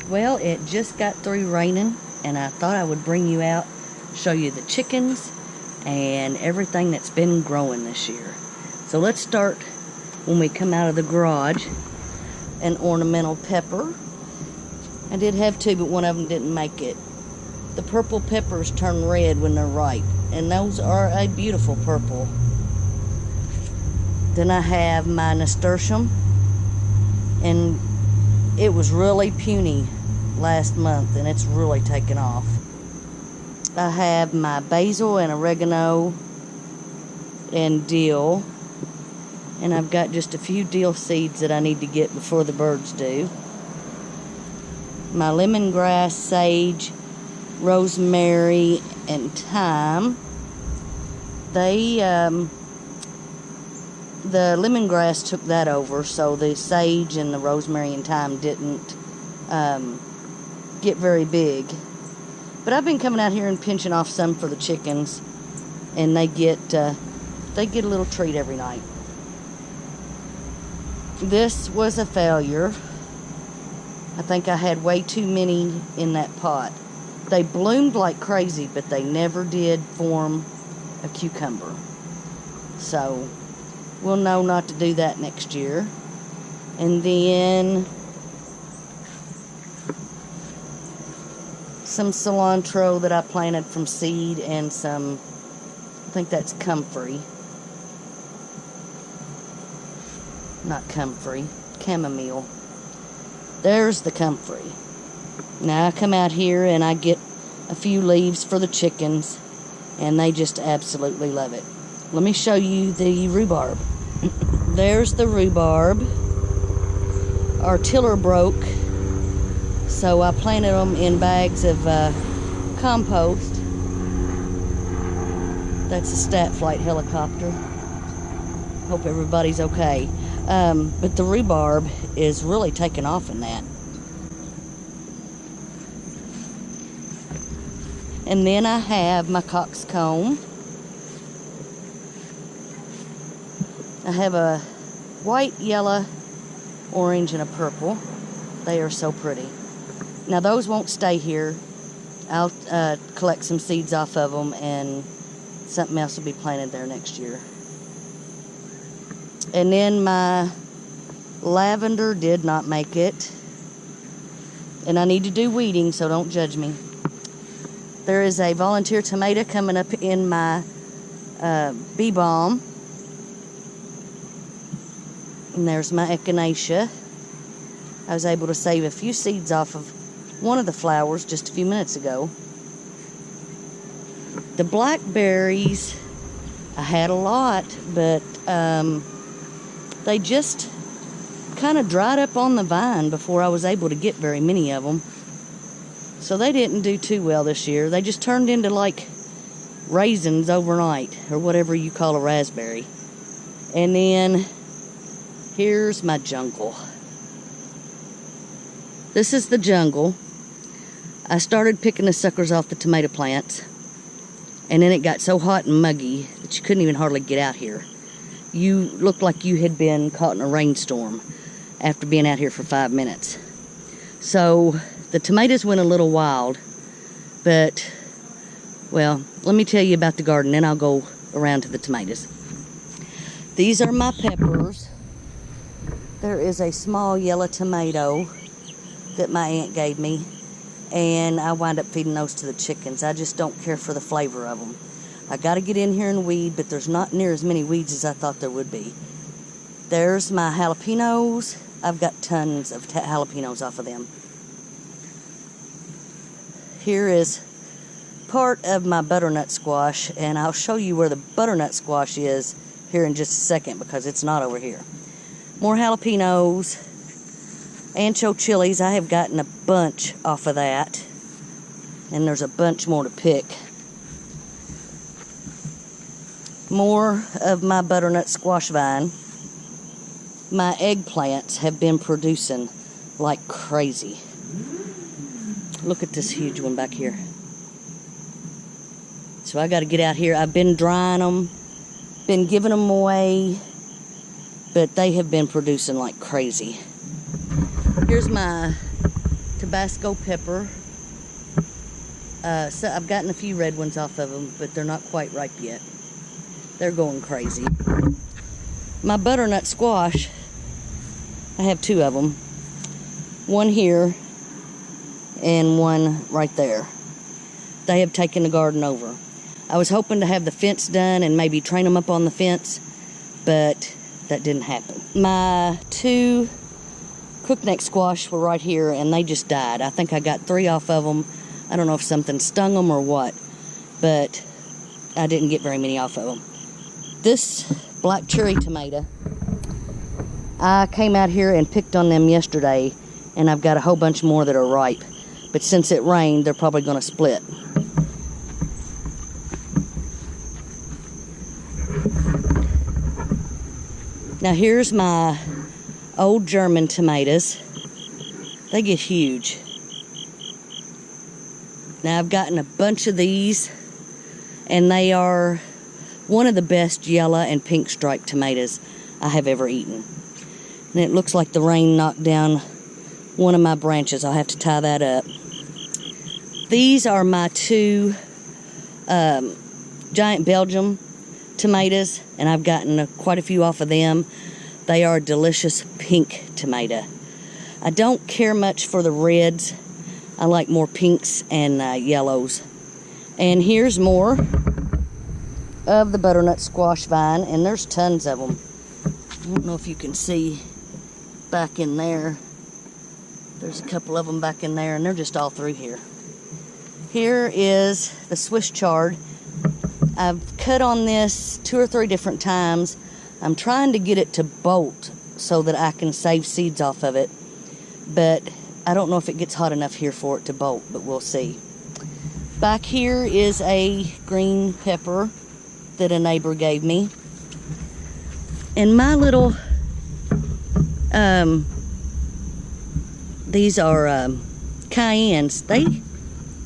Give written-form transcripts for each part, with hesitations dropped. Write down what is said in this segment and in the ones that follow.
Well, it just got through raining, and I thought I would bring you out, show you the chickens and everything that's been growing this year. So let's start when we come out of the garage. An ornamental pepper. I did have two, but one of them didn't make it. The purple peppers turn red when they're ripe, and those are a beautiful purple. Then I have my Nasturtium, and it was really puny last month, and it's really taken off. I have my basil and oregano and dill, and I've got just a few dill seeds that I need to get before the birds do. My lemongrass, sage, rosemary, and thyme. The lemongrass took that over, so the sage and the rosemary and thyme didn't get very big. But I've been coming out here and pinching off some for the chickens, and they get a little treat every night. This was a failure. I think I had way too many in that pot. They bloomed like crazy, but they never did form a cucumber. So we'll know not to do that next year. And then some cilantro that I planted from seed, and some, I think that's Comfrey. Not Comfrey, chamomile. There's the Comfrey. Now I come out here and I get a few leaves for the chickens, and they just absolutely love it. Let me show you the rhubarb. There's the rhubarb. Our tiller broke, so I planted them in bags of compost. That's a stat flight helicopter. Hope everybody's okay. But the rhubarb is really taking off in that. And then I have my Cox Comb. I have a white, yellow, orange, and a purple. They are so pretty. Now those won't stay here. I'll collect some seeds off of them, and something else will be planted there next year. And then my lavender did not make it. And I need to do weeding, so don't judge me. There is a volunteer tomato coming up in my bee balm. And there's my echinacea. I was able to save a few seeds off of one of the flowers just a few minutes ago. The blackberries, I had a lot, but they just kind of dried up on the vine before I was able to get very many of them. So they didn't do too well this year. They just turned into like raisins overnight, or whatever you call a raspberry. And then here's my jungle. This is the jungle. I started picking the suckers off the tomato plants, and then it got so hot and muggy that you couldn't even hardly get out here. You looked like you had been caught in a rainstorm after being out here for 5 minutes. So the tomatoes went a little wild, but, well, let me tell you about the garden, then I'll go around to the tomatoes. These are my peppers. There is a small yellow tomato that my aunt gave me, and I wind up feeding those to the chickens. I just don't care for the flavor of them. I got to get in here and weed, but there's not near as many weeds as I thought there would be. There's my jalapenos. I've got tons of jalapenos off of them. Here is part of my butternut squash, and I'll show you where the butternut squash is here in just a second, because it's not over here. More jalapenos, ancho chilies. I have gotten a bunch off of that, and there's a bunch more to pick. More of my butternut squash vine. My eggplants have been producing like crazy. Look at this huge one back here. So I got to get out here. I've been drying them, been giving them away, but they have been producing like crazy. Here's my Tabasco pepper. So I've gotten a few red ones off of them, but they're not quite ripe yet. They're going crazy. My butternut squash, I have 2 of them. One here and one right there. They have taken the garden over. I was hoping to have the fence done and maybe train them up on the fence, but that didn't happen. My 2 crookneck squash were right here and they just died. I think I got 3 off of them. I don't know if something stung them or what, but I didn't get very many off of them. This black cherry tomato, I came out here and picked on them yesterday, and I've got a whole bunch more that are ripe. But since it rained, they're probably going to split. Now here's my old German tomatoes. They get huge. Now I've gotten a bunch of these, and they are one of the best yellow and pink striped tomatoes I have ever eaten. And it looks like the rain knocked down one of my branches. I'll have to tie that up. These are my 2 giant Belgium tomatoes, and I've gotten quite a few off of them. They are a delicious pink tomato. I don't care much for the reds. I like more pinks and yellows. And here's more of the butternut squash vine, and there's tons of them. I don't know if you can see back in there. There's a couple of them back in there, and they're just all through here. Here is the Swiss chard. I've cut on this 2 or 3 different times. I'm trying to get it to bolt so that I can save seeds off of it, but I don't know if it gets hot enough here for it to bolt, but we'll see. Back here is a green pepper that a neighbor gave me. And my little, these are cayennes. They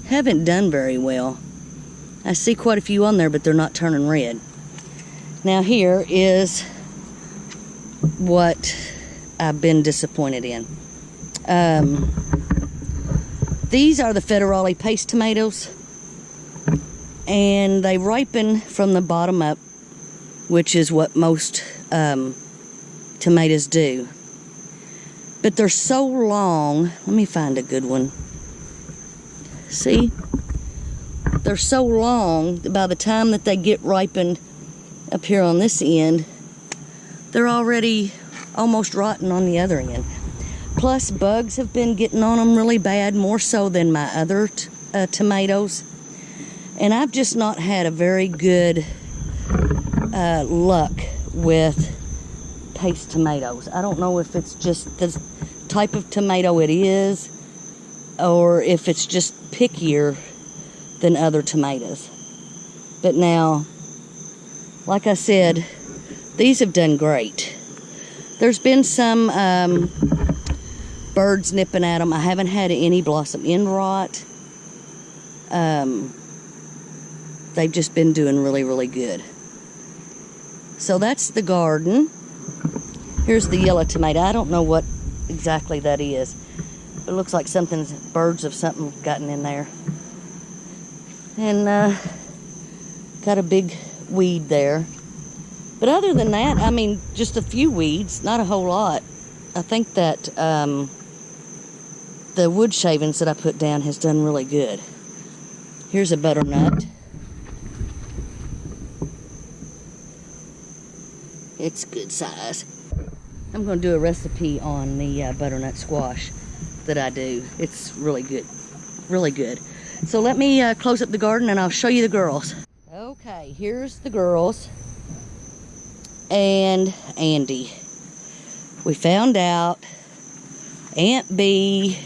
haven't done very well. I see quite a few on there, but they're not turning red. Now here is what I've been disappointed in. These are the federale paste tomatoes, and they ripen from the bottom up, which is what most tomatoes do. But they're so long. Let me find a good one. See? They're so long that by the time that they get ripened up here on this end, they're already almost rotten on the other end. Plus, bugs have been getting on them really bad, more so than my other tomatoes. And I've just not had a very good luck with paste tomatoes. I don't know if it's just the type of tomato it is, or if it's just pickier than other tomatoes. But now, like I said, these have done great. There's been some birds nipping at them. I haven't had any blossom end rot. They've just been doing really, really good. So that's the garden. Here's the yellow tomato. I don't know what exactly that is. It looks like birds of something gotten in there. And got a big weed there. But other than that, I mean, just a few weeds, not a whole lot. I think that the wood shavings that I put down has done really good. Here's a butternut. It's good size. I'm going to do a recipe on the butternut squash that I do. It's really good. Really good. So let me close up the garden and I'll show you the girls. Okay, here's the girls and Andy. We found out Aunt B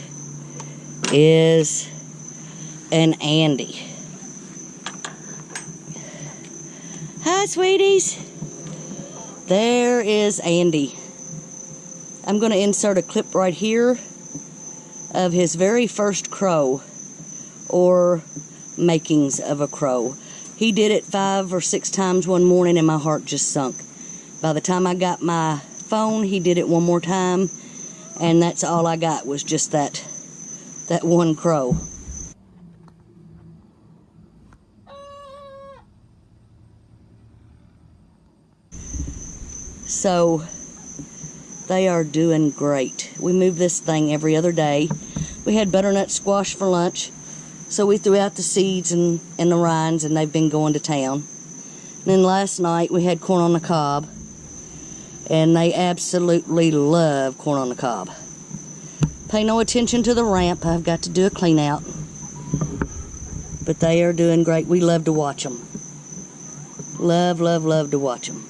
is an Andy. Hi, sweeties. There is Andy. I'm going to insert a clip right here of his very first crow, or makings of a crow. He did it 5 or 6 times one morning and my heart just sunk. By the time I got my phone, he did it one more time, and that's all I got was just that that one crow. So they are doing great. We move this thing every other day. We had butternut squash for lunch, so we threw out the seeds and the rinds, and they've been going to town. And then last night we had corn on the cob, and they absolutely love corn on the cob. Pay no attention to the ramp. I've got to do a clean out. But they are doing great. We love to watch them. Love, love, love to watch them.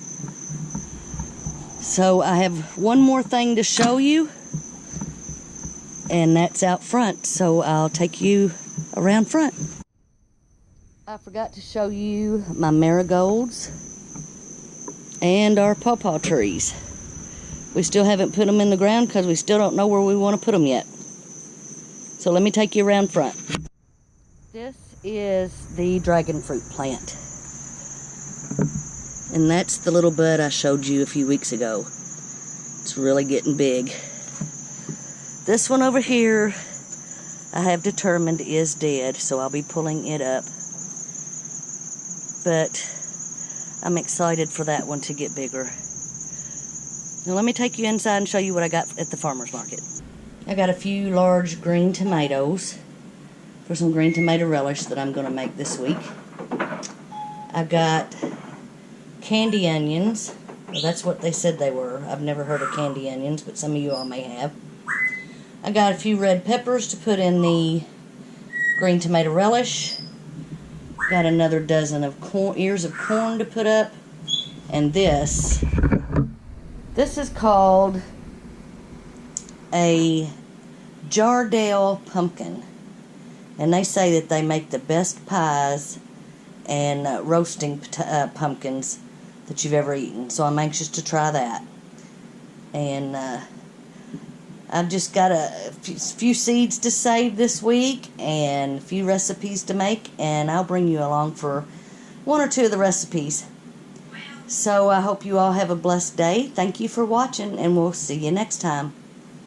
So I have one more thing to show you, and that's out front. So I'll take you around front. I forgot to show you my marigolds and our pawpaw trees. We still haven't put them in the ground because we still don't know where we want to put them yet. So let me take you around front. This is the dragon fruit plant. And that's the little bud I showed you a few weeks ago. It's really getting big. This one over here, I have determined is dead, so I'll be pulling it up. But I'm excited for that one to get bigger. Now let me take you inside and show you what I got at the farmer's market. I got a few large green tomatoes for some green tomato relish that I'm going to make this week. I got candy onions. Well, that's what they said they were. I've never heard of candy onions, but some of you all may have. I got a few red peppers to put in the green tomato relish. Got another dozen of ears of corn to put up. And this is called a Jardale pumpkin. And they say that they make the best pies and roasting pumpkins that you've ever eaten. So I'm anxious to try that. And I've just got a few seeds to save this week and a few recipes to make, and I'll bring you along for one or two of the recipes. So I hope you all have a blessed day. Thank you for watching, and we'll see you next time.